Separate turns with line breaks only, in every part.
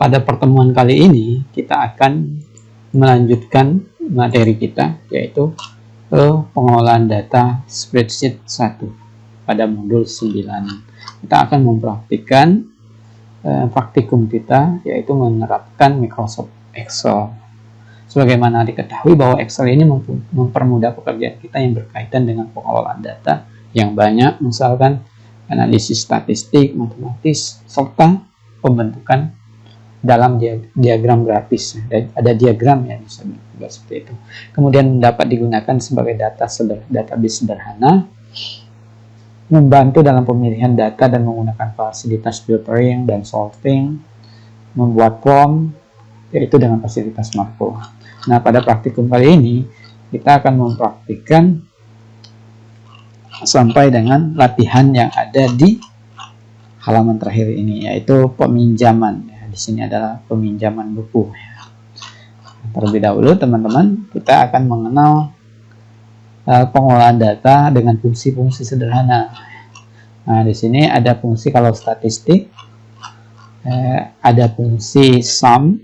Pada pertemuan kali ini kita akan melanjutkan materi kita, yaitu pengolahan data spreadsheet 1 pada modul 9. Kita akan mempraktikkan praktikum kita, yaitu menerapkan Microsoft Excel. Sebagaimana diketahui bahwa Excel ini mempermudah pekerjaan kita yang berkaitan dengan pengolahan data yang banyak, misalkan analisis statistik, matematis, serta pembentukan dalam diagram grafis. Ada diagram ya, bisa seperti itu. Kemudian dapat digunakan sebagai database sederhana, membantu dalam pemilihan data dan menggunakan fasilitas filtering dan sorting, membuat form, yaitu dengan fasilitas Marco. Nah, pada praktikum kali ini kita akan mempraktikkan sampai dengan latihan yang ada di halaman terakhir ini, yaitu peminjaman. Di sini adalah peminjaman buku. Terlebih dahulu teman-teman, kita akan mengenal pengolahan data dengan fungsi-fungsi sederhana. Nah, di sini ada fungsi kalau statistik, ada fungsi sum,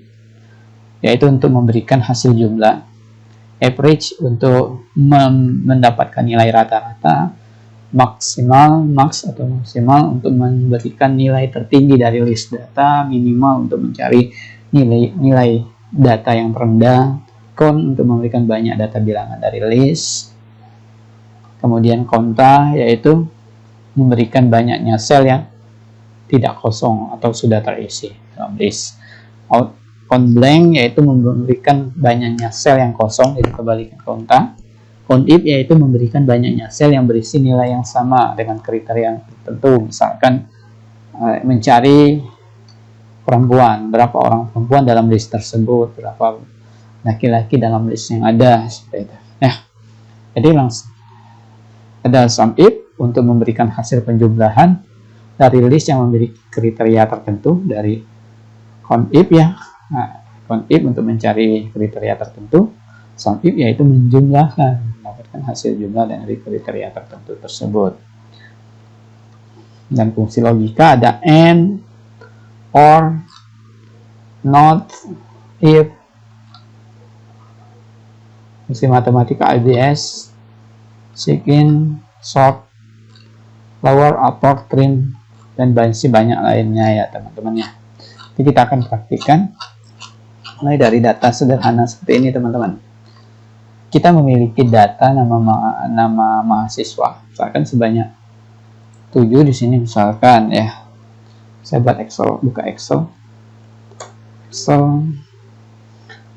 yaitu untuk memberikan hasil jumlah, average untuk mendapatkan nilai rata-rata, max untuk memberikan nilai tertinggi dari list data, minimal untuk mencari nilai data yang rendah, count untuk memberikan banyak data bilangan dari list, kemudian konta yaitu memberikan banyaknya sel yang tidak kosong atau sudah terisi dalam list, count blank yaitu memberikan banyaknya sel yang kosong, itu kebalikan konta. Count if yaitu memberikan banyaknya sel yang berisi nilai yang sama dengan kriteria tertentu, misalkan mencari perempuan, berapa orang perempuan dalam list tersebut, berapa laki-laki dalam list yang ada, seperti itu. Jadi langsung ada sum if untuk memberikan hasil penjumlahan dari list yang memiliki kriteria tertentu, dari count if ya. Nah, count if untuk mencari kriteria tertentu, sum if yaitu menjumlahkan, mendapatkan hasil jumlah dari kriteria tertentu tersebut. Dan fungsi logika ada and, or, not, if. Fungsi matematika ABS, seek-in, sort, lower, upper, trim, dan masih banyak lainnya ya teman-teman ya. Jadi kita akan praktikkan mulai dari data sederhana seperti ini teman-teman. Kita memiliki data nama mahasiswa, misalkan sebanyak 7 di sini misalkan ya. Saya buat Excel, buka Excel.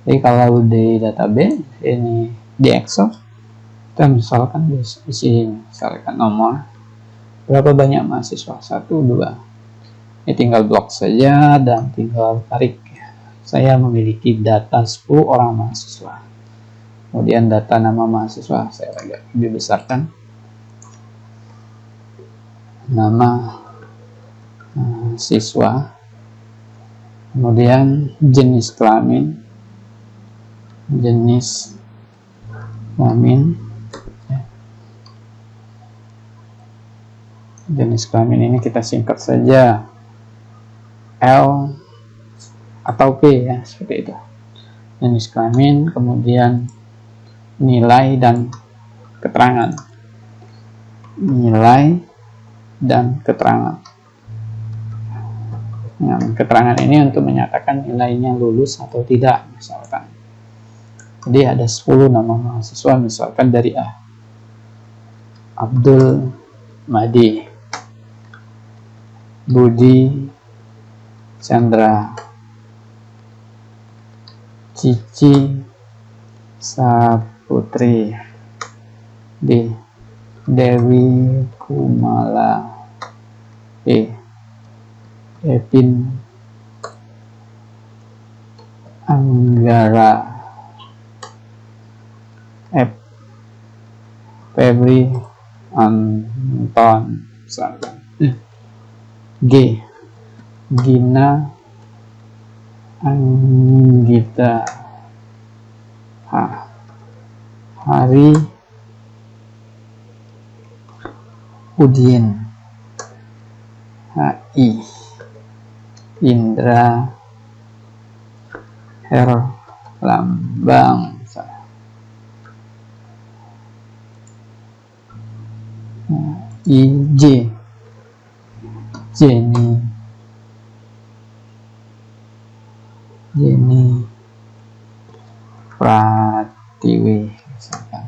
Jadi kalau di database ini di Excel, kita misalkan di sini misalkan nomor berapa banyak mahasiswa, 1, 2. Ini tinggal blok saja dan tinggal tarik. Saya memiliki data 10 orang mahasiswa. Kemudian data nama mahasiswa saya agak lebih besarkan, nama siswa, kemudian jenis kelamin ini kita singkat saja L atau P ya, seperti itu. Jenis kelamin, kemudian nilai dan keterangan. Nah, keterangan ini untuk menyatakan nilainya lulus atau tidak misalkan. Jadi ada 10 nama mahasiswa misalkan dari A. Abdul Madi, Budi Chandra, Cici Saputri, D. Dewi Kumala, E. Epin Anggara, F. Febri Anton, G. Gina Anggita, H. Hari Udin, HI Indra Herlambang, IJ, Jenny Pratiwi misalkan.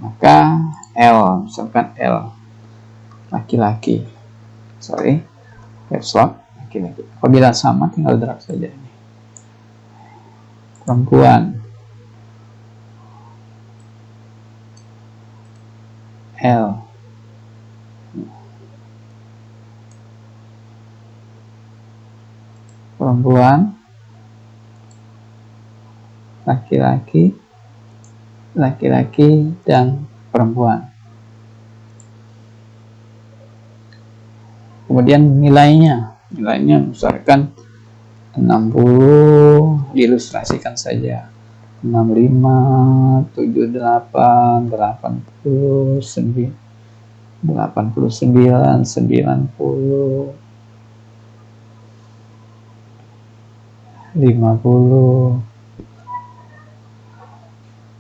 Maka L, misalkan L laki-laki, caps lock laki-laki. Apabila sama tinggal drag saja ini. Perempuan L, perempuan laki-laki, laki-laki dan perempuan. Kemudian nilainya misalkan 60, diilustrasikan saja 65, 78, 89, 90, 50,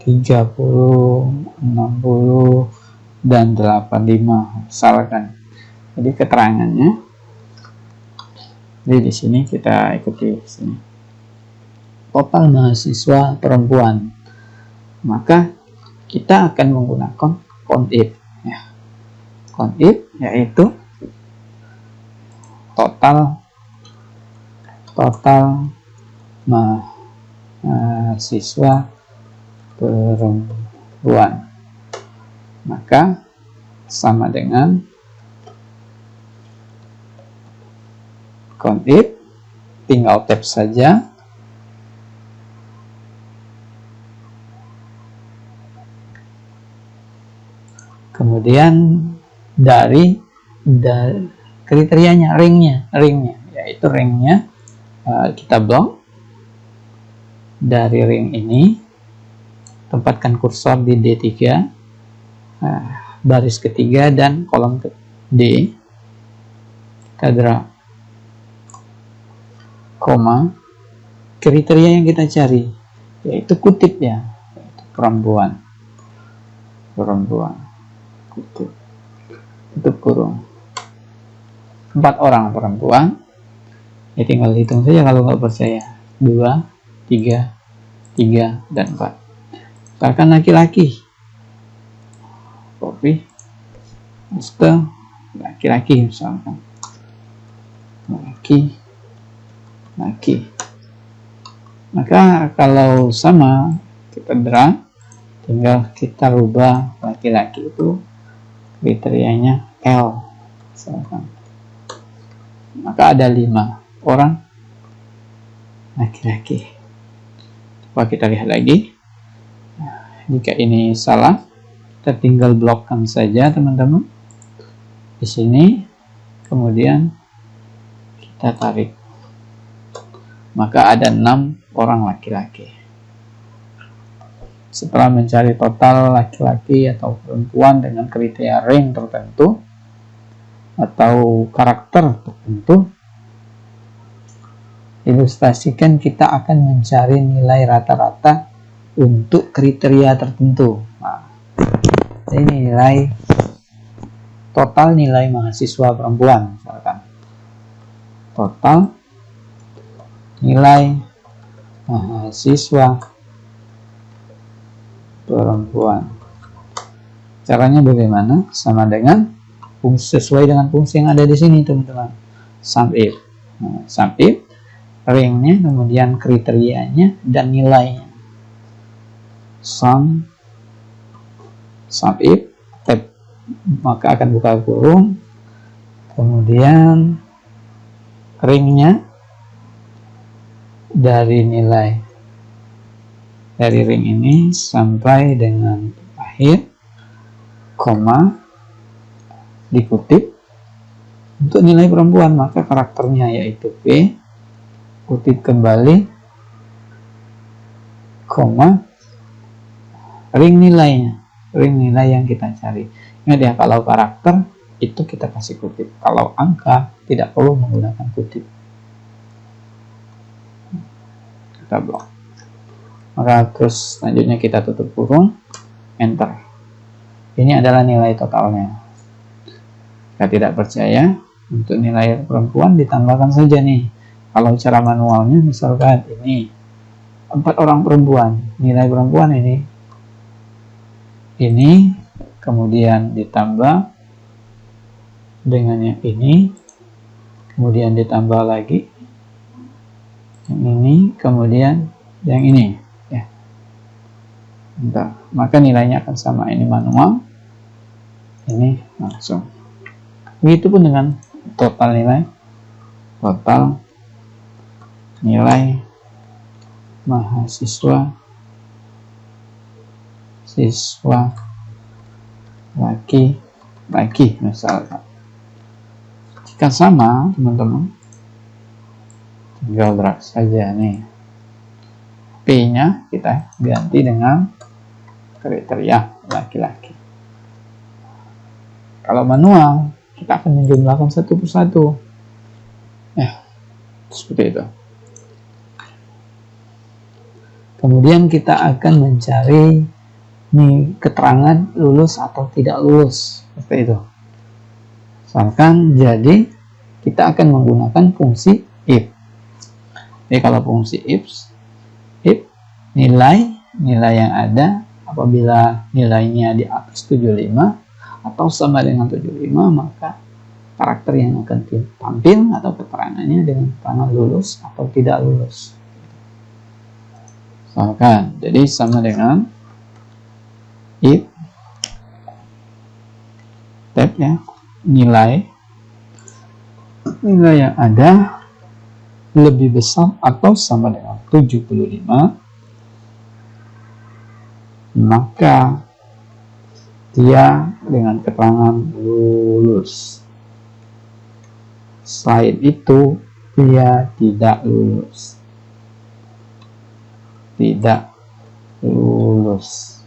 30, - 60 dan 85 misalkan. Jadi keterangannya, jadi di sini kita ikuti sini. Total mahasiswa perempuan. Maka kita akan menggunakan count if, ya. Count if yaitu total mahasiswa perempuan. Maka sama dengan count if, tinggal tab saja. Kemudian dari kriterianya, ringnya, yaitu ringnya kita blok. Dari ring ini tempatkan kursor di D3, baris ketiga dan kolom D, kita drag, koma, kriteria yang kita cari yaitu kutip, ya, yaitu perempuan, kutip, tutup kurung, 4 orang perempuan, ya tinggal hitung saja kalau nggak percaya, 2, 3, dan 4. Misalkan laki-laki, copy, paste, laki-laki misalkan, laki. Maka kalau sama kita drag, tinggal kita rubah laki-laki itu kriterianya L misalkan. Maka ada 5 orang laki-laki. Coba kita lihat lagi. Jika ini salah, kita tinggal blokkan saja teman-teman di sini, kemudian kita tarik. Maka ada 6 orang laki-laki. Setelah mencari total laki-laki atau perempuan dengan kriteria ring tertentu atau karakter tertentu, ilustrasikan kita akan mencari nilai rata-rata untuk kriteria tertentu. Nah, ini nilai total nilai mahasiswa perempuan misalkan. Total nilai mahasiswa perempuan. Caranya bagaimana? Sama dengan sesuai dengan fungsi yang ada di sini, teman-teman. Sum if. Nah, sum if, ringnya, kemudian kriterianya dan nilainya. Sum if, tab, maka akan buka kurung, kemudian ringnya dari ring ini sampai dengan akhir, koma, dikutip untuk nilai perempuan, maka karakternya yaitu P, kutip kembali, koma, ring nilai yang kita cari. Ingat ya, kalau karakter itu kita kasih kutip, kalau angka tidak perlu menggunakan kutip. Kita blok. Maka terus selanjutnya kita tutup kurung, enter. Ini adalah nilai totalnya. Jika tidak percaya, untuk nilai perempuan ditambahkan saja nih. Kalau cara manualnya misalkan ini 4 orang perempuan, nilai perempuan ini kemudian ditambah dengan yang ini, kemudian ditambah lagi yang ini, kemudian yang ini ya. Bentar. Maka nilainya akan sama, ini manual, ini langsung. Begitupun dengan total nilai mahasiswa laki misalkan. Jika sama teman-teman, tinggal drag saja nih, P-nya kita ganti dengan kriteria laki-laki. Kalau manual, kita akan menjumlahkan satu persatu. Seperti itu. Kemudian kita akan mencari nih keterangan lulus atau tidak lulus. Seperti itu. Misalkan jadi kita akan menggunakan fungsi if. Jadi kalau fungsi if nilai yang ada apabila nilainya di atas 75 atau sama dengan 75, maka karakter yang akan tampil atau keterangannya dengan keterangan lulus atau tidak lulus. Misalkan, jadi sama dengan if tab ya, nilai yang ada lebih besar atau sama dengan 75, maka dia dengan keterangan lulus. Selain itu, dia tidak lulus. Tidak lulus.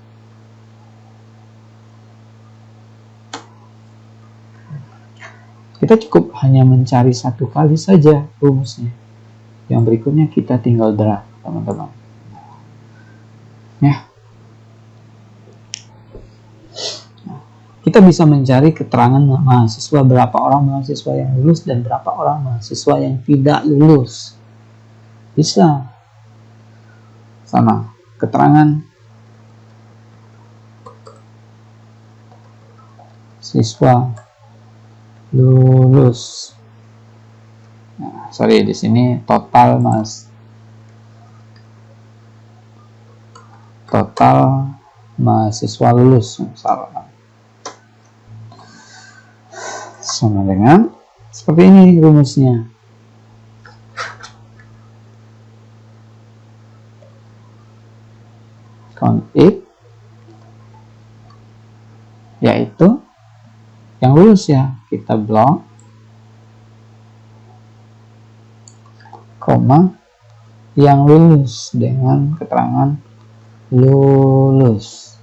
Kita cukup hanya mencari satu kali saja rumusnya. Yang berikutnya kita tinggal drag, teman-teman. Ya. Kita bisa mencari keterangan mahasiswa, berapa orang mahasiswa yang lulus dan berapa orang mahasiswa yang tidak lulus. Bisa. Sama. Keterangan siswa lulus. Nah, sorry, di sini total mahasiswa lulus misalkan. Sama dengan seperti ini rumusnya. Count if, yaitu yang lulus ya, kita blok, koma, yang lulus dengan keterangan lulus.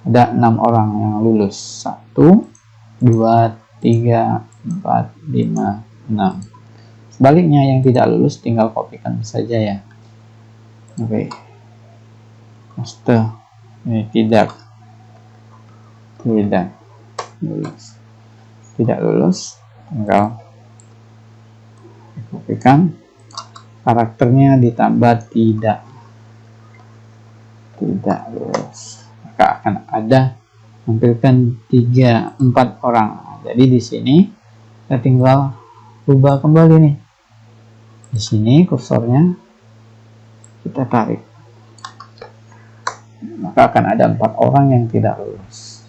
Ada 6 orang yang lulus. 1, 2, 3, 4, 5, 6. Sebaliknya yang tidak lulus tinggal kopikan saja ya. Oke. Paste. Ini tidak lulus. Tidak lulus, tinggal kopikan. Karakternya ditambah tidak lulus. Maka akan ada tampilkan 3, 4 orang. Jadi di sini kita tinggal ubah kembali nih. Di sini kursornya kita tarik. Maka akan ada 4 orang yang tidak lulus.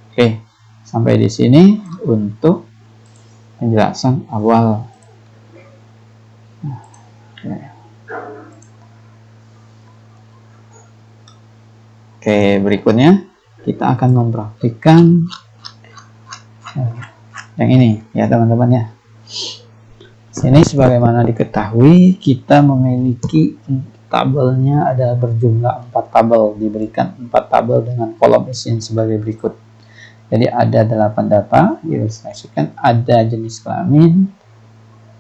Oke, sampai di sini untuk penjelasan awal. Oke, berikutnya kita akan mempraktikkan yang ini ya teman-teman ya. Sini sebagaimana diketahui kita memiliki tabelnya ada berjumlah 4 tabel, diberikan 4 tabel dengan kolom isian sebagai berikut. Jadi ada 8 data diilustrasikan, ada jenis kelamin,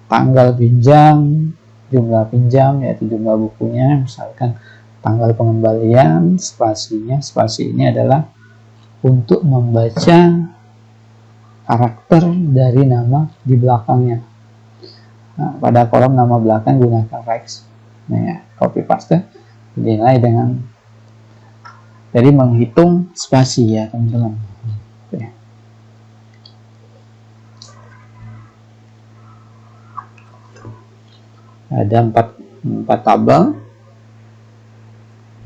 tanggal pinjam, jumlah pinjam yaitu jumlah bukunya, misalkan tanggal pengembalian, spasinya, spasi ini adalah untuk membaca karakter dari nama di belakangnya. Nah, pada kolom nama belakang gunakan rex. Nah, ya, copy paste dinilai dengan, jadi menghitung spasi ya teman-teman. Oke. Ada empat tabel.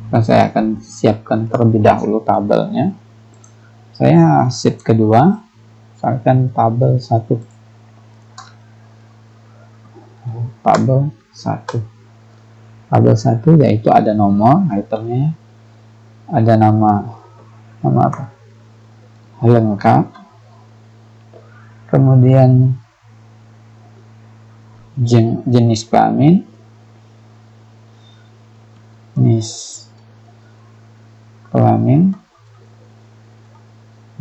Dan saya akan siapkan terlebih dahulu tabelnya. Saya sheet kedua, misalkan tabel 1. Tabel 1 yaitu ada nomor itemnya, ada nama apa, lengkap, kemudian jenis kelamin,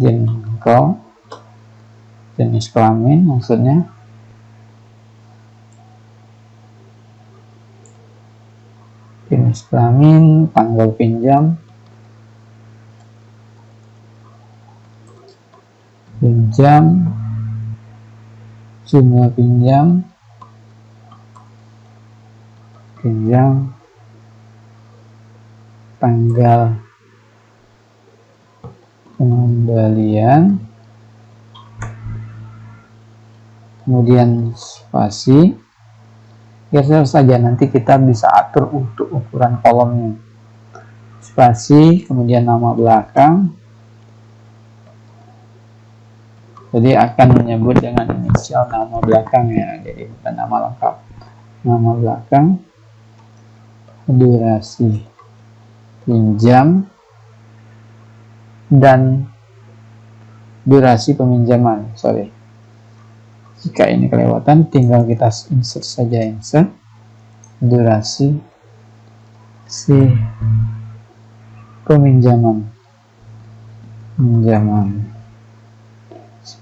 jengkol, jenis kelamin maksudnya, jenis kelamin, tanggal pinjam, jumlah pinjam, tanggal pengembalian, kemudian spasi. Geser saja, nanti kita bisa atur untuk ukuran kolomnya. Spasi, kemudian nama belakang. Jadi akan menyebut dengan inisial nama belakang ya, jadi bukan nama lengkap. Nama belakang, durasi pinjam, dan durasi peminjaman. Jika ini kelewatan, tinggal kita insert saja, insert durasi si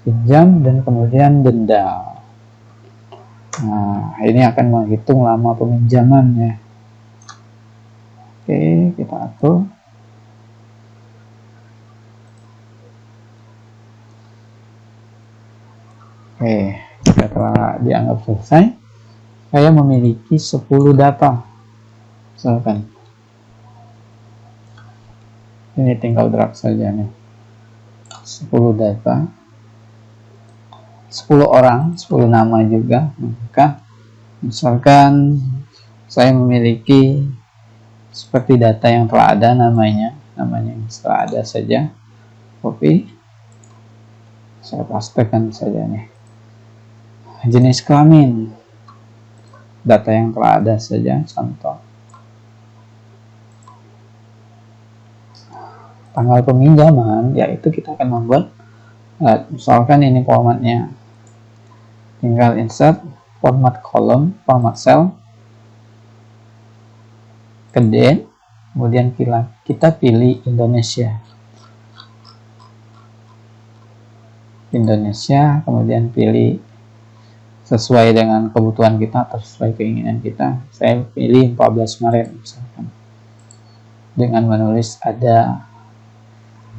pinjam, dan kemudian denda. Nah, ini akan menghitung lama peminjaman ya. Oke, kita atur. Oke, setelah dianggap selesai, saya memiliki 10 data. Misalkan ini tinggal drag saja nih, 10 data, 10 orang, 10 nama juga. Maka misalkan saya memiliki seperti data yang telah ada, namanya yang telah ada saja, copy, saya pastekan saja nih. Jenis kelamin, data yang telah ada saja, contoh. Tanggal peminjaman, yaitu kita akan membuat, misalkan ini formatnya, tinggal insert, format kolom, format cell, kedai, kemudian kita pilih Indonesia, kemudian pilih sesuai dengan kebutuhan kita atau sesuai keinginan kita. Saya pilih 14 Maret misalkan, dengan menulis ada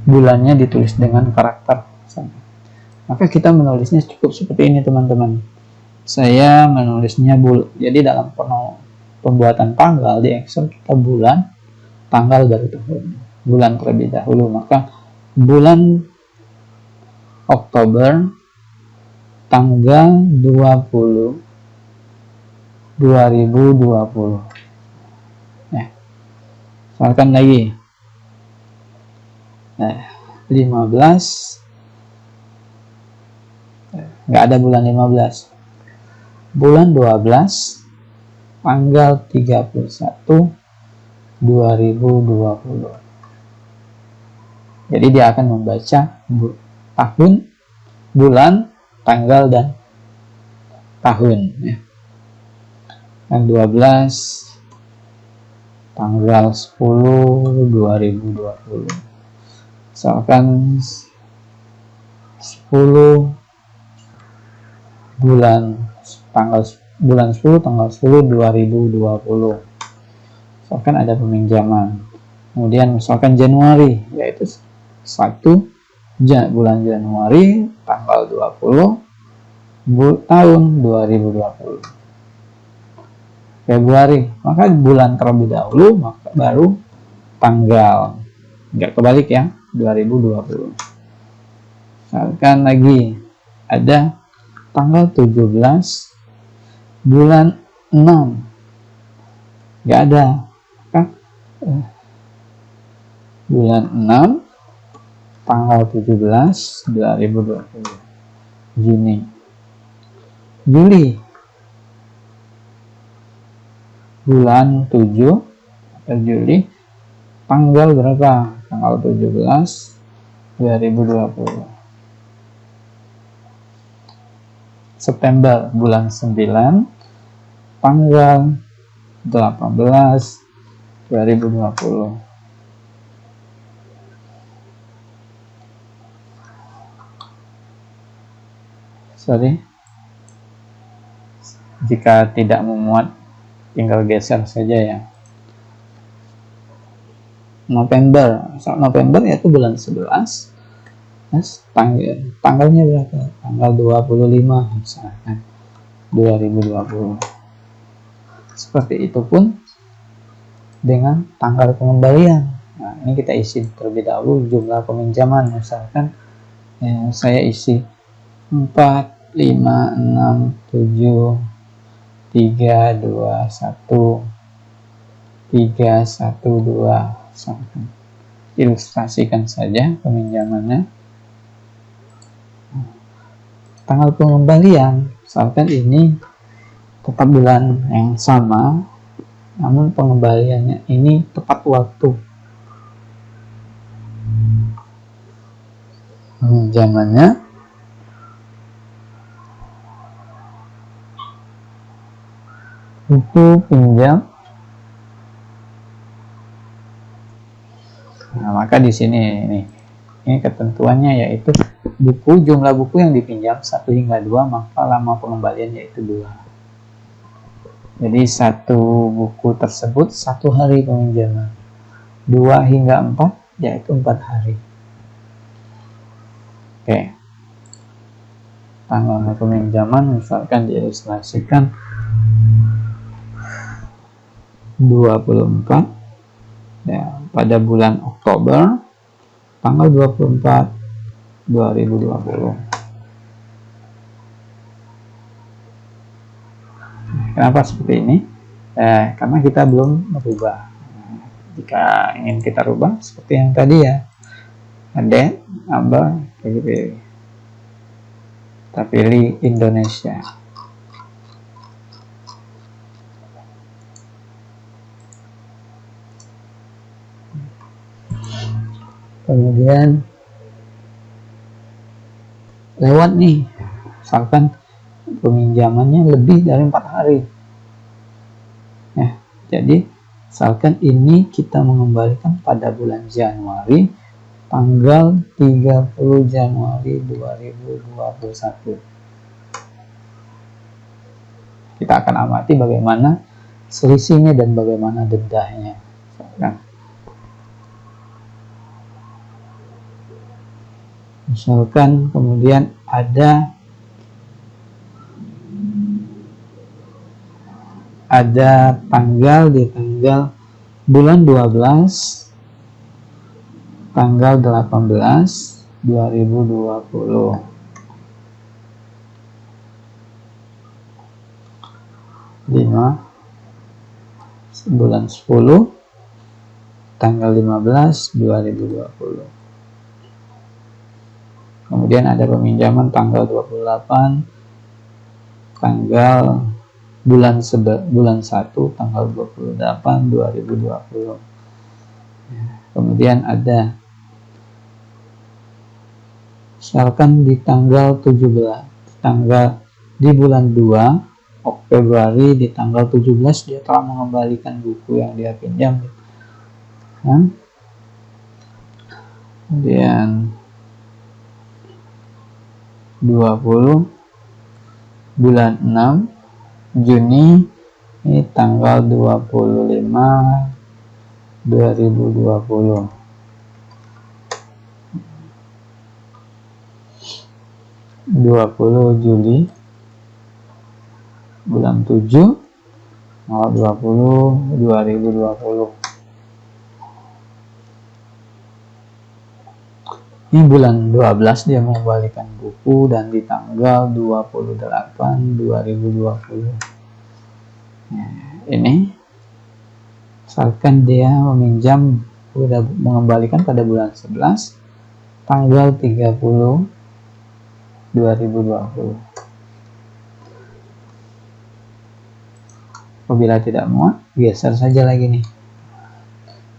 bulannya ditulis dengan karakter misalkan. Maka kita menulisnya cukup seperti ini teman-teman. Saya menulisnya jadi dalam pembuatan tanggal di Excel kita bulan, tanggal baru tahun, bulan terlebih dahulu. Maka bulan Oktober tanggal 20 2020. Nah, misalkan lagi 15, nggak ada bulan 15, bulan 12 tanggal 31 2020. Jadi dia akan membaca tahun, bulan, tanggal, dan tahun ya. Yang 12 tanggal 10 2020, misalkan 10 bulan tanggal bulan 10 tanggal 10 2020. Misalkan ada peminjaman. Kemudian misalkan Januari, yaitu 1 bulan Januari tanggal 20 tahun 2020. Februari, maka bulan terlebih dahulu, maka baru tanggal. Nggak kebalik ya, 2020. Misalkan lagi ada tanggal 17 bulan 6, nggak ada, maka bulan 6 tanggal 17 2020. Juni, Juli, bulan 7 atau Juli tanggal berapa? Tanggal 17 2020. September, bulan 9 tanggal 18 2020. Sorry, jika tidak memuat tinggal geser saja ya. November, yaitu bulan 11. Tanggalnya berapa? Tanggal 25 misalkan 2020. Seperti itu pun dengan tanggal pengembalian. Nah, ini kita isi terlebih dahulu jumlah peminjaman. Misalkan saya isi 4, 5, 6, 7, 3, 2, 1, 3, 1, 2. Ilustrasikan saja peminjamannya. Tanggal pengembalian, misalkan ini tetap bulan yang sama, namun pengembaliannya ini tepat waktu. Peminjamannya buku pinjam. Nah, maka di sini ini ketentuannya yaitu jumlah buku yang dipinjam 1 hingga 2, maka lama pengembalian yaitu 2. Jadi 1 buku tersebut 1 hari peminjaman. 2 hingga 4 yaitu 4 hari. Oke. Tanggal peminjaman misalkan diilustrasikan 24 ya, pada bulan Oktober tanggal 24 2020. Kenapa seperti ini? Karena kita belum merubah. Jika ingin kita rubah seperti yang tadi ya, ada number pilih. Kita pilih Indonesia. Kemudian lewat nih, misalkan peminjamannya lebih dari 4 hari. Jadi misalkan ini kita mengembalikan pada bulan Januari tanggal 30 Januari 2021. Kita akan amati bagaimana selisihnya dan bagaimana dendanya. Misalkan kemudian ada tanggal di tanggal bulan 12 tanggal 18 2020. Bulan 10 tanggal 15 2020. Kemudian ada peminjaman tanggal 28 tanggal bulan 1 tanggal 28 2020. Kemudian ada misalkan di tanggal 17 di bulan 2 Februari di tanggal 17 dia telah mengembalikan buku yang dia pinjam. Kemudian 20 bulan 6 Juni ini tanggal 25 2020. Juli bulan 7 tanggal 20 2020. Ini bulan 12 dia mengembalikan buku dan di tanggal 28 2020. Nah, ini misalkan dia meminjam sudah mengembalikan pada bulan 11 tanggal 30 2020. Apabila tidak muat, geser saja lagi nih.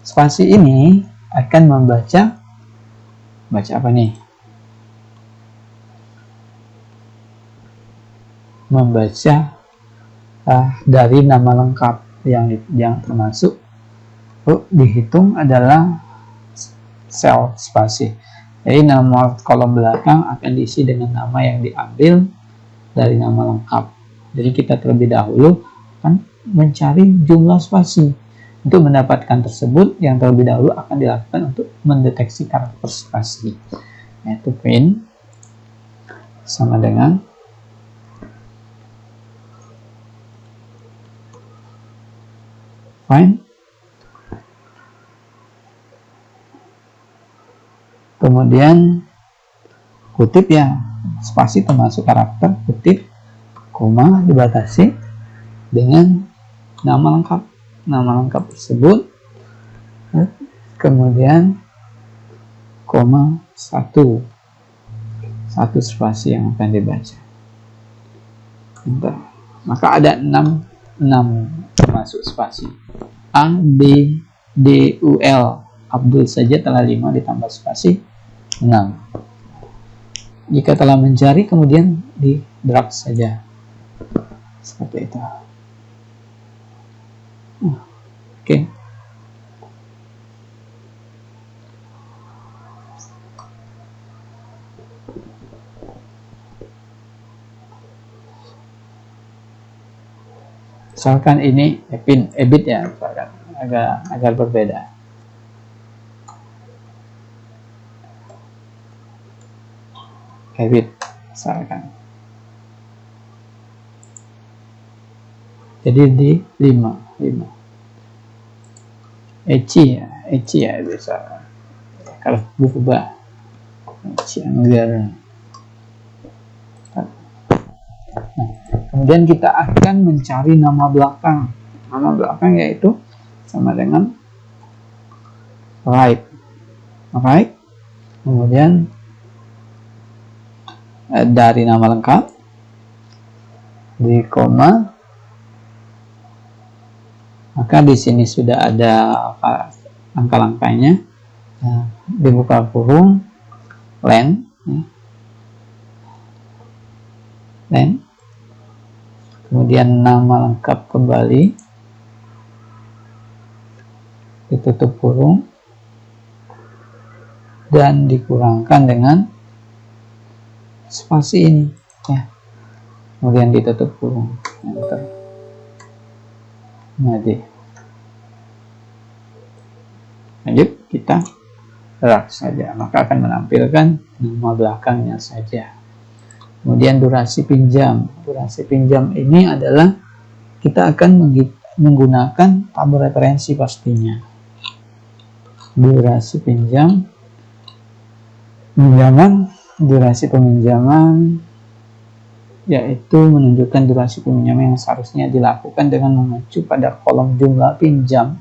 Spasi ini akan membaca apa nih? Membaca dari nama lengkap yang termasuk dihitung adalah sel spasi. Jadi nama kolom belakang akan diisi dengan nama yang diambil dari nama lengkap. Jadi kita terlebih dahulu akan mencari jumlah spasi. Untuk mendapatkan tersebut, yang terlebih dahulu akan dilakukan untuk mendeteksi karakter spasi, yaitu print sama dengan find, kemudian kutip ya, spasi termasuk karakter, kutip, koma dibatasi dengan nama lengkap tersebut, kemudian koma satu spasi yang akan dibaca. Maka ada 6 termasuk spasi. A, B, D, U, L. Abdul saja telah 5 ditambah spasi 6. Jika telah mencari, kemudian di drag saja seperti itu. Oke. Misalkan ini EBIT ya, misalkan agak berbeda. EBIT misalkan. Jadi di 5. Eci ya bisa. Kalau buku Eci anggaran. Kemudian kita akan mencari nama belakang. Nama belakang yaitu sama dengan right. Kemudian dari nama lengkap di koma. Maka di sini sudah ada angka-angkanya. Dibuka kurung len. Kemudian nama lengkap kembali, ditutup kurung dan dikurangkan dengan spasi ini ya. Kemudian ditutup kurung, enter. Lanjut, kita drag saja, maka akan menampilkan nama belakangnya saja. Kemudian durasi pinjam. Durasi pinjam ini adalah kita akan menggunakan tabel referensi pastinya. Durasi durasi peminjaman yaitu menunjukkan durasi peminjaman yang seharusnya dilakukan dengan mengacu pada kolom jumlah pinjam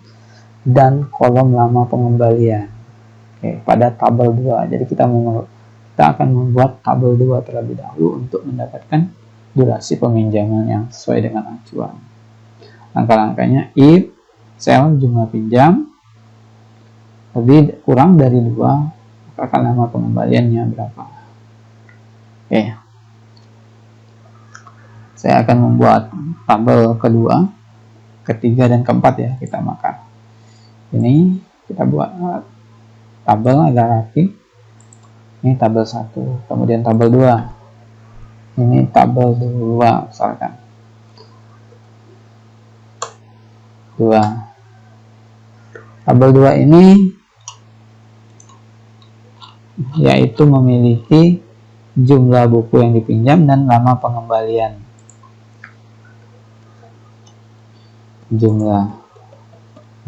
dan kolom lama pengembalian. Oke, pada tabel 2. Jadi kita akan membuat tabel 2 terlebih dahulu untuk mendapatkan durasi peminjaman yang sesuai dengan acuan. Langkah-langkahnya if sel jumlah pinjam lebih kurang dari 2, maka lama pengembaliannya berapa. Oke. Saya akan membuat tabel kedua, ketiga, dan keempat ya, kita makan. Ini kita buat tabel agak rapi. Ini tabel 1, kemudian tabel 2. Ini tabel 2 misalkan. 2. Tabel 2 ini yaitu memiliki jumlah buku yang dipinjam dan lama pengembalian. Jumlah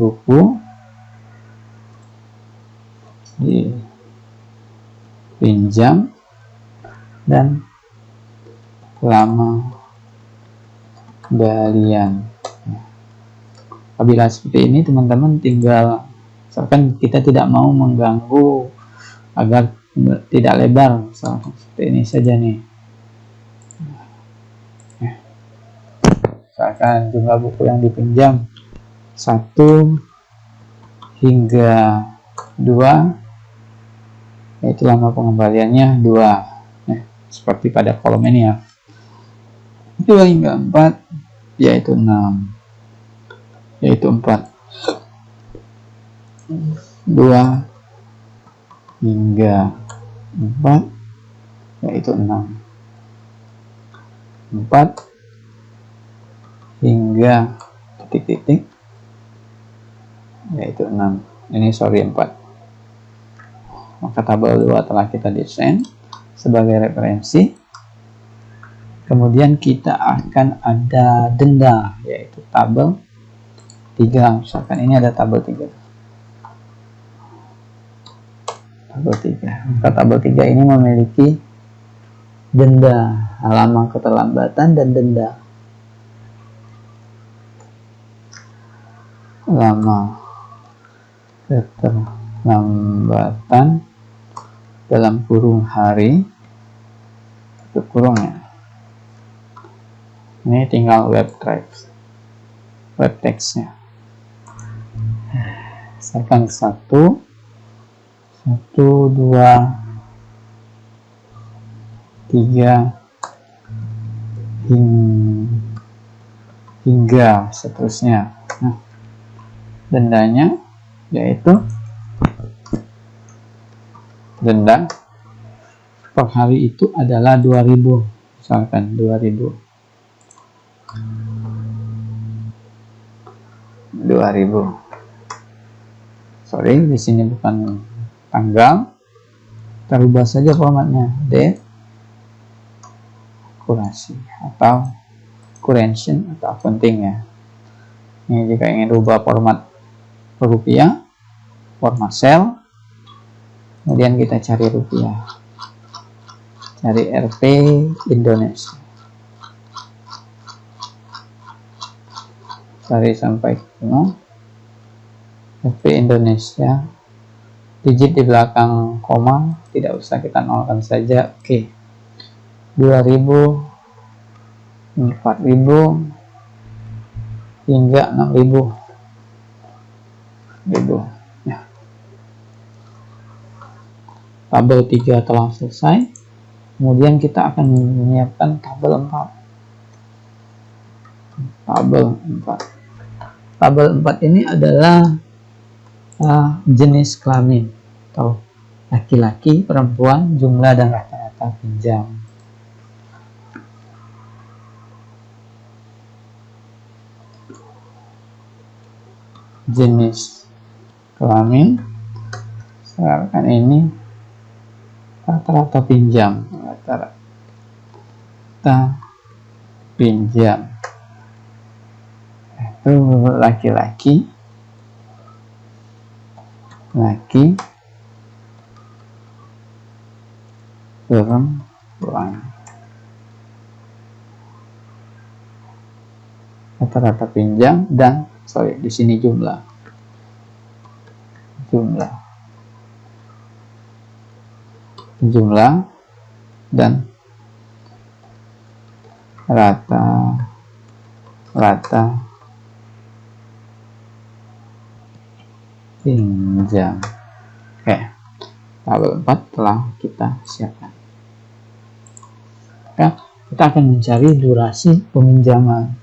buku dipinjam dan lama pengembalian. Apabila seperti ini, teman-teman tinggal, misalkan kita tidak mau mengganggu agar tidak lebar, misalkan seperti ini saja nih. Misalkan jumlah buku yang dipinjam 1 hingga 2, yaitu lama pengembaliannya 2. Seperti pada kolom ini ya. 2 hingga 4 yaitu 6, yaitu 4. 2 hingga 4 yaitu 6. 4 hingga titik-titik yaitu 6. Ini 4. Maka tabel 2 telah kita desain sebagai referensi. Kemudian kita akan ada denda, yaitu tabel 3. Misalkan ini ada tabel 3. Tabel 3. Maka tabel 3 ini memiliki denda, halaman keterlambatan dan denda. Lama keterlambatan dalam kurung hari, itu kurungnya. Ini tinggal web text-nya. Misalkan 1, 2, tiga hingga seterusnya. Nah, dendanya yaitu denda per hari itu adalah 2000. Misalkan 2000. Sorry, di sini bukan tanggal. Kita rubah saja formatnya akurasi atau currency atau accounting ya. Ini jika ingin rubah format rupiah, format sel, kemudian kita cari rupiah, cari Rp Indonesia, cari sampai ke Rp Indonesia, digit di belakang koma tidak usah, kita nolkan saja. Oke. 2000, 4000 hingga 6000. Ya. Tabel 3 telah selesai. Kemudian kita akan menyiapkan tabel 4. Tabel 4 ini adalah jenis kelamin atau laki-laki, perempuan, jumlah dan rata-rata pinjam. Jenis kelamin, misalkan ini rata-rata pinjam, itu laki-laki, perempuan, rata-rata pinjam dan di sini jumlah dan rata pinjam. Oke, tabel 4 telah kita siapkan. Ya, kita akan mencari durasi peminjaman.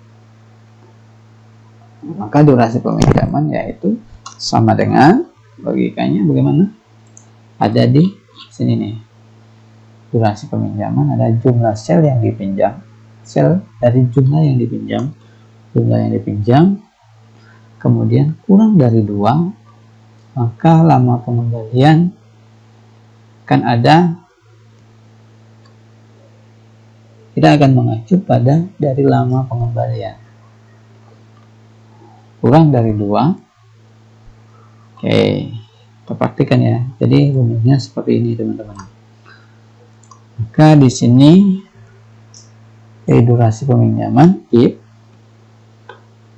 Maka durasi peminjaman yaitu sama dengan, logikanya bagaimana? Ada di sini nih. Durasi peminjaman ada jumlah sel yang dipinjam, sel dari jumlah yang dipinjam kemudian kurang dari 2, maka lama pengembalian akan ada, kita akan mengacu pada dari lama pengembalian kurang dari 2. Oke, kita praktikkan ya. Jadi rumusnya seperti ini teman-teman. Maka di sini durasi peminjaman if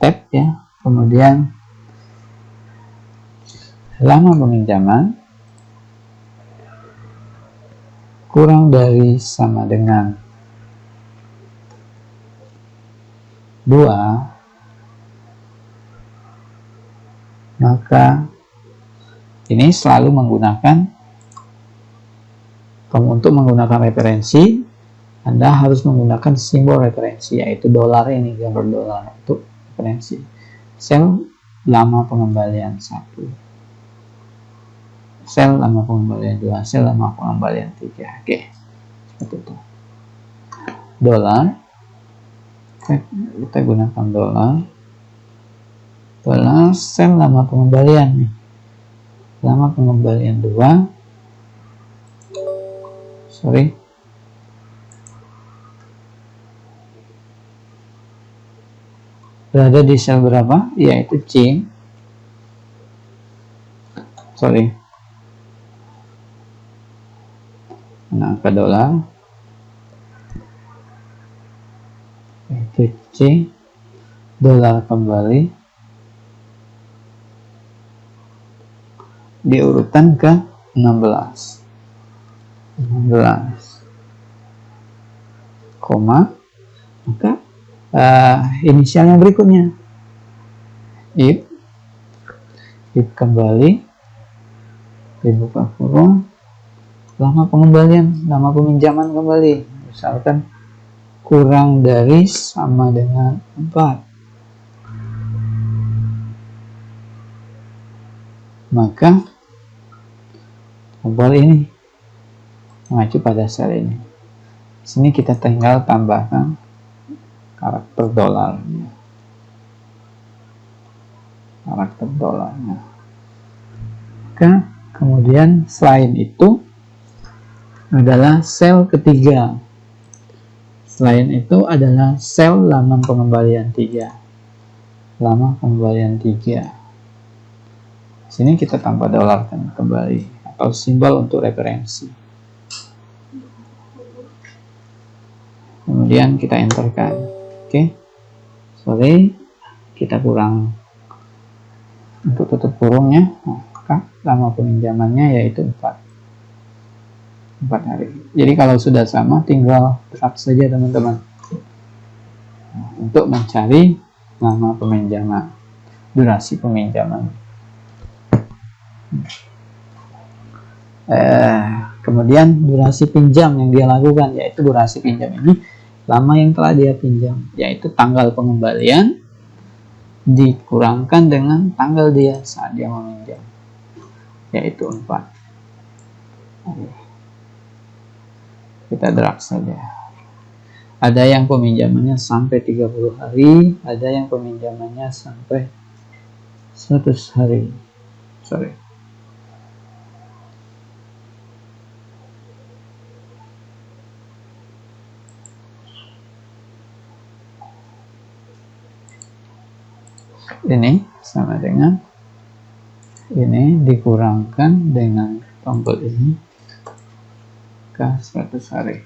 tab ya, kemudian lama peminjaman kurang dari sama dengan 2, maka ini selalu menggunakan, untuk menggunakan referensi Anda harus menggunakan simbol referensi, yaitu dolar ini, gambar dolar untuk referensi. Sel lama pengembalian 1, sel lama pengembalian 2, sel lama pengembalian 3. Oke, seperti itu. Dolar, kita gunakan dolar sel lama pengembalian nih, lama pengembalian 2, berada di sel berapa? Yaitu C. Angka dolar yaitu C, dolar kembali di urutan ke 16, koma, maka inisialnya berikutnya if kembali dibuka kurung lama pengembalian, lama peminjaman kembali, misalkan kurang dari sama dengan 4, maka tombol ini mengacu pada sel ini. Sini kita tinggal tambahkan karakter dolarnya. Maka kemudian selain itu adalah sel ketiga. Selain itu adalah sel lama pengembalian 3. Lama pengembalian 3. Sini kita tambah dolar kembali atau simbol untuk referensi. Kemudian kita enterkan. Oke. Kita kurang untuk tutup kurungnya. Maka lama peminjamannya yaitu 4 hari. Jadi kalau sudah sama tinggal drag saja teman-teman untuk mencari lama peminjaman, durasi peminjaman. Kemudian durasi pinjam yang dia lakukan, yaitu durasi pinjam ini lama yang telah dia pinjam, yaitu tanggal pengembalian dikurangkan dengan tanggal dia saat dia meminjam, yaitu 4. Kita drag saja. Ada yang peminjamannya sampai 30 hari, ada yang peminjamannya sampai 100 hari. Ini sama dengan ini dikurangkan dengan tombol ini ke 100 hari.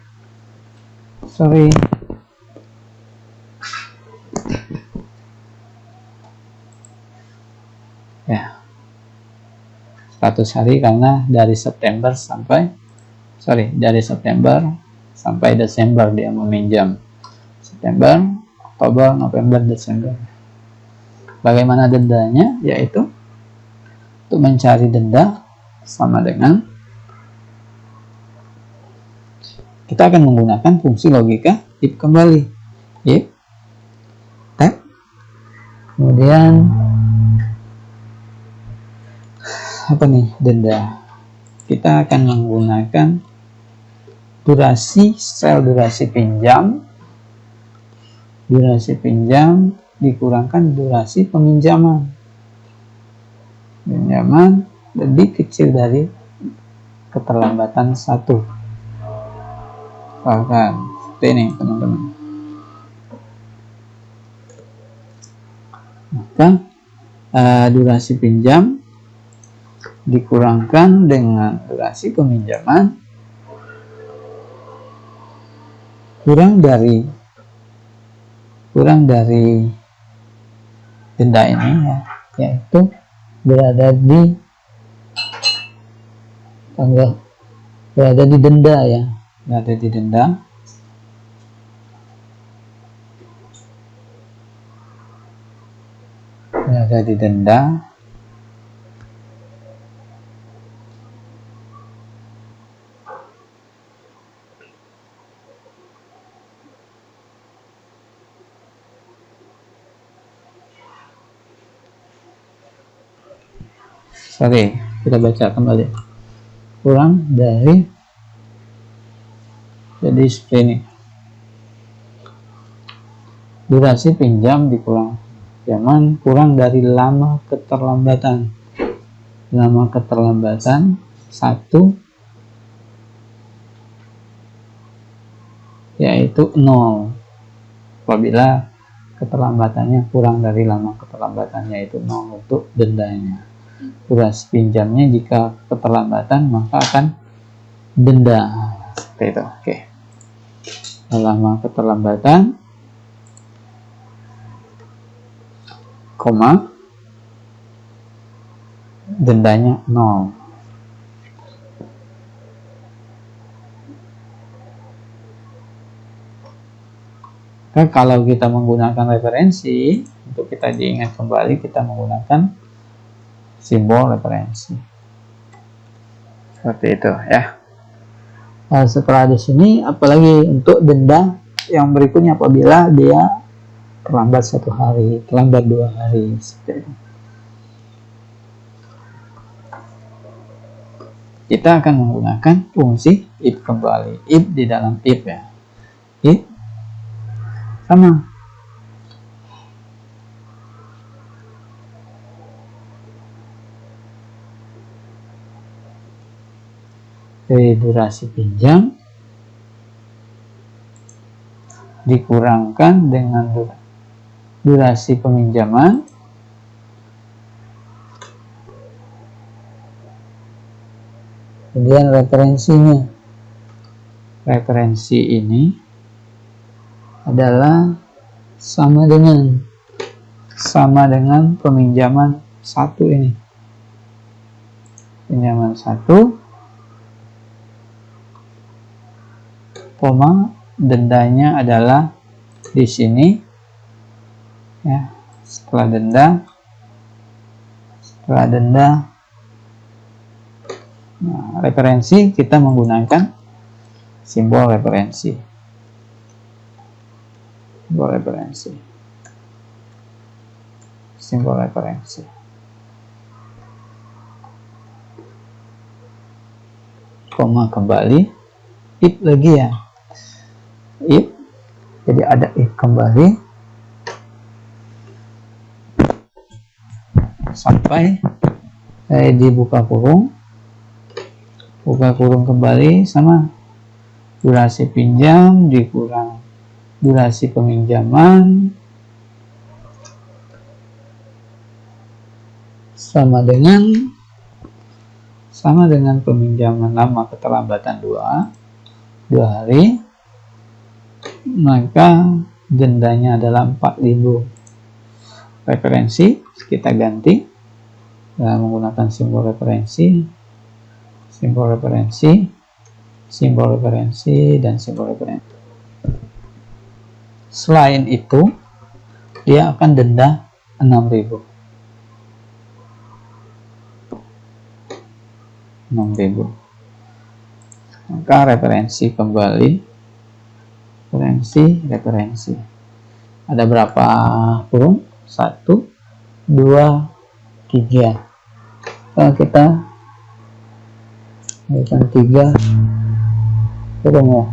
Ya, 100 hari karena dari September sampai Desember dia meminjam. September, Oktober, November, Desember. Bagaimana dendanya? Yaitu untuk mencari denda sama dengan kita akan menggunakan fungsi logika if kembali. If tab, kemudian denda. Kita akan menggunakan durasi pinjam dikurangkan durasi peminjaman. pinjaman lebih kecil dari keterlambatan 1. Bahkan seperti ini teman-teman. Maka durasi pinjam dikurangkan dengan durasi peminjaman kurang dari denda ini ya, yaitu berada di denda ya, berada di denda kita baca kembali, kurang dari, jadi seperti ini, durasi pinjam dikurang pinjaman kurang dari lama keterlambatan 1, yaitu 0 apabila keterlambatannya kurang dari lama keterlambatannya, yaitu 0 untuk dendanya. Durasi pinjamnya jika keterlambatan maka akan denda, seperti itu. Oke, lama keterlambatan, koma, dendanya 0. Maka kalau kita menggunakan referensi, untuk kita diingat kembali, kita menggunakan simbol referensi. Seperti itu ya. Setelah di sini, apalagi untuk denda yang berikutnya apabila dia terlambat 1 hari, terlambat 2 hari, seperti itu. Kita akan menggunakan fungsi if kembali. If di dalam if ya. If sama dari durasi pinjam dikurangkan dengan durasi peminjaman kemudian referensinya. Referensi ini adalah sama dengan peminjaman 1 ini. Pinjaman 1, koma, dendanya adalah di sini ya. Setelah denda, nah, referensi kita menggunakan simbol referensi. Simbol referensi. Koma kembali, if lagi ya. If, jadi ada if kembali sampai dibuka kurung kembali sama durasi pinjam dikurang durasi peminjaman sama dengan peminjaman lama keterlambatan 2 hari, maka dendanya adalah 4.000. Referensi kita ganti dengan menggunakan simbol referensi, dan simbol referensi. Selain itu, dia akan denda 6.000. Maka referensi kembali, referensi. Ada berapa kurung? 1, 2, 3. Kalau kita berikan 3 kurung ya.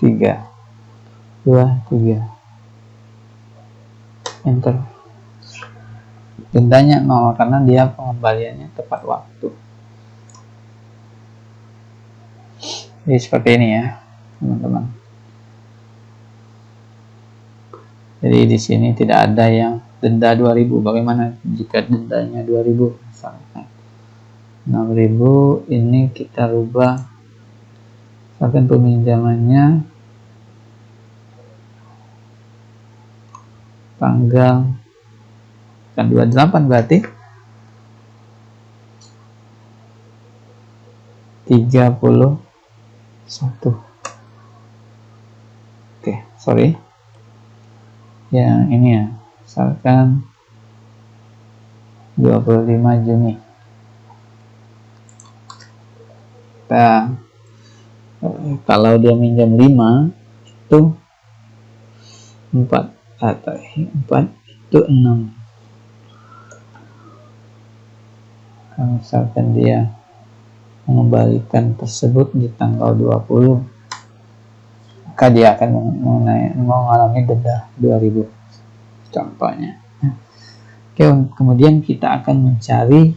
3 2 3 enter. Dendanya 0 karena dia pengembaliannya tepat waktu. Jadi seperti ini ya teman-teman. Jadi di sini tidak ada yang denda 2000. Bagaimana jika dendanya 2000 misalkan 6000, ini kita rubah misalkan peminjamannya tanggal kan 28 berarti 31. Oke, sorry. Yang ini ya, misalkan 25 Juni. Nah, kalau dia minjam 5 itu 4 atau 4 itu 6. Kalau misalkan dia mengembalikan tersebut di tanggal 20, maka dia akan mengalami denda 2000 contohnya. Oke, kemudian kita akan mencari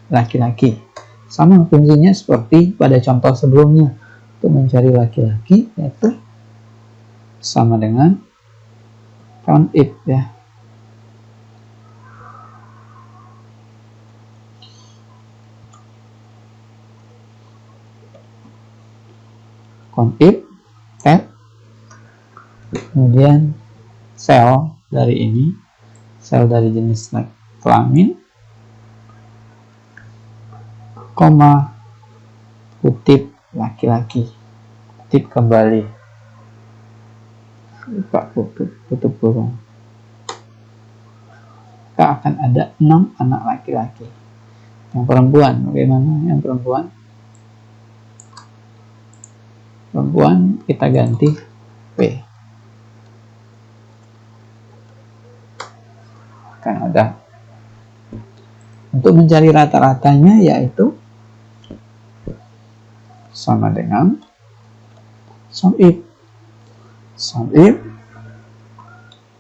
laki-laki. Sama fungsinya seperti pada contoh sebelumnya. Untuk mencari laki-laki yaitu sama dengan count if ya. Count if tab, kemudian sel dari ini, sel dari jenis kelamin, koma, kutip laki-laki, kutip kembali, tutup kurung. Maka akan ada 6 anak laki-laki. Yang perempuan, bagaimana yang perempuan? Perempuan kita ganti P. Akan ada. Untuk mencari rata-ratanya yaitu sama dengan sum if. Sum if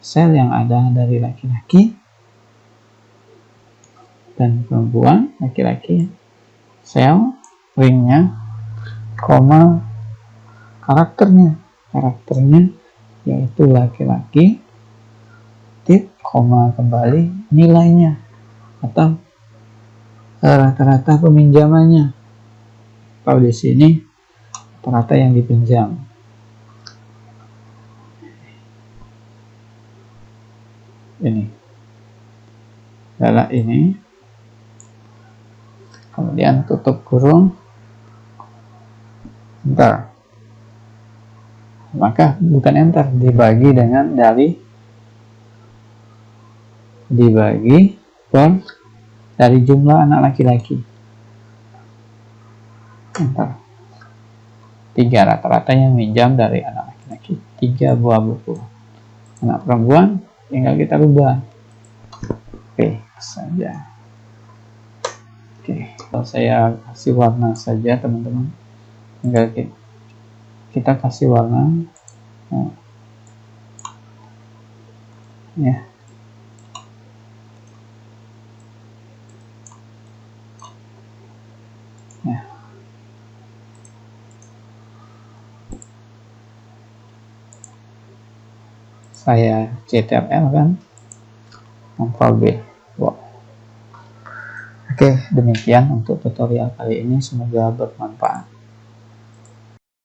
sel yang ada dari laki-laki dan perempuan, laki-laki, sel ringnya, koma, karakternya yaitu laki-laki, tip, koma kembali nilainya atau rata-rata peminjamannya. Kalau di sini rata-rata yang dipinjam. Ini adalah ini. Kemudian tutup kurung, enter. Maka bukan enter, dibagi dengan dibagi per dari jumlah anak laki-laki. Enter. 3 rata-rata yang minjam dari anak laki-laki, 3 buah buku. Anak perempuan tinggal kita rubah. Oke saja. Oke, kalau saya kasih warna saja teman-teman, tinggal kita kasih warna. Nah, ya. Ya. Saya CTRL kan, Ctrl B. Wow. Oke, demikian untuk tutorial kali ini, semoga bermanfaat.